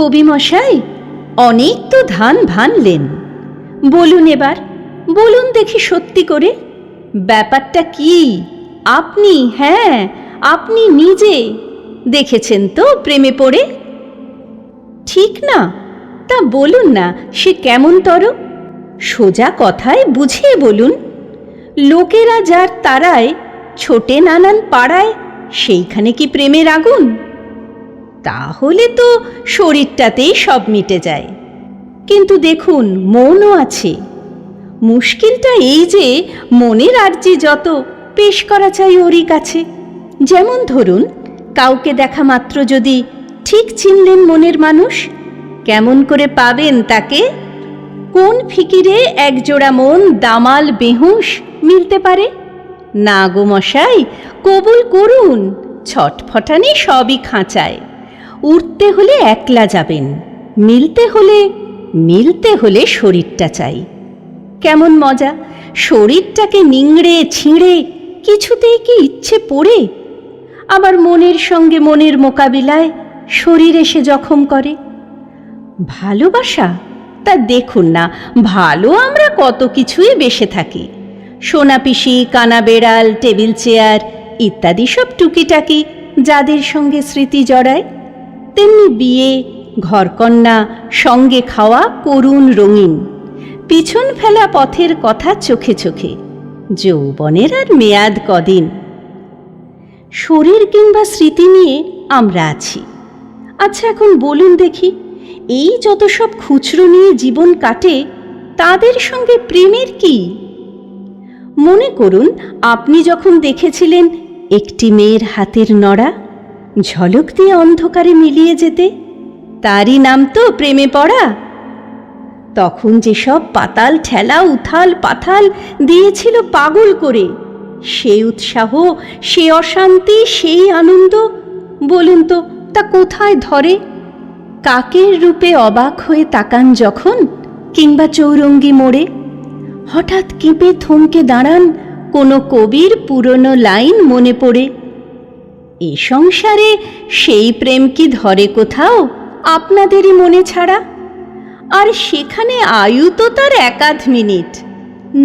কবি মশাই, অনেক তো ধান ভানলেন, বলুন এবার, বলুন দেখি সত্যি করে ব্যাপারটা কি। আপনি, হ্যাঁ আপনি নিজে দেখেছেন তো প্রেমে পড়ে? ঠিক না? তা বলুন না, সে কেমন তর? সোজা কথায় বুঝিয়ে বলুন। লোকেরা যার তারায় ছোটে নানান পাড়ায়, সেইখানে কি প্রেমের আগুন? তাহলে তো শরীরটাতেই সব মিটে যায়। কিন্তু দেখুন, মনও আছে। মুশকিলটা এই যে মনের আর্জি যত পেশ করা চাই ওরই কাছে। যেমন ধরুন, কাউকে দেখা মাত্র যদি ঠিক চিনলেন মনের মানুষ, কেমন করে পাবেন তাকে? কোন ফিকিরে একজোড়া মন দামাল বেহুঁশ মিলতে পারে? না গো মশাই, কবুল করুন, ছটফটানি সবই খাঁচায়। উঠতে হলে একলা যাবেন, মিলতে হলে শরীরটা চাই। কেমন মজা, শরীরটাকে নিংড়ে ছিঁড়ে কিছুতেই কি ইচ্ছে পড়ে? আবার মনের সঙ্গে মনের মোকাবিলায় শরীর এসে জখম করে। ভালোবাসা, তা দেখুন না, ভালো আমরা কত কিছুই বেসে থাকি। সোনাপিসি, কানা বেড়াল, টেবিল চেয়ার ইত্যাদি সব টুকিটাকি যাদের সঙ্গে স্মৃতি জড়ায়। তেমনি বিয়ে, ঘরকন্না, সঙ্গে খাওয়া করুণ রঙিন, পিছন ফেলা পথের কথা চোখে চোখে। যৌবনের আর মেয়াদ কদিন। শরীর কিংবা স্মৃতি নিয়ে আমরা আছি। আচ্ছা এখন বলুন দেখি, এই যত সব খুচরো নিয়ে জীবন কাটে, তাদের সঙ্গে প্রেমের কি? মনে করুন, আপনি যখন দেখেছিলেন একটি মেয়ের হাতের নড়া ঝলক দিয়ে অন্ধকারে মিলিয়ে যেতে, তারই নাম তো প্রেমে পড়া। তখন যেসব পাতাল ঠেলা উথাল পাথাল দিয়েছিল পাগল করে, সেই উৎসাহ, সে অশান্তি, সেই আনন্দ, বলুন তো তা কোথায় ধরে? কাকের রূপে অবাক হয়ে তাকান যখন, কিংবা চৌরঙ্গি মোড়ে হঠাৎ কেঁপে থমকে দাঁড়ান কোনো কবির পুরনো লাইন মনে পড়ে। এ সংসারে সেই প্রেম কি ধরে কোথাও আপনাদেরই মনে ছাড়া? আর সেখানে আয়ু তো তার একাধ মিনিট,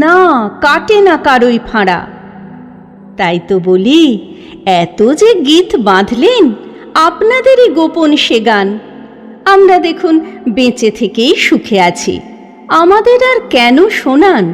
না কাটে না কারোই ফাঁড়া। তাই তো বলি, এত যে গীত বাঁধলেন, আপনাদেরই গোপন সে গান। আমরা দেখুন বেঁচে থেকেই সুখে আছি, আমাদের আর কেন শোনান?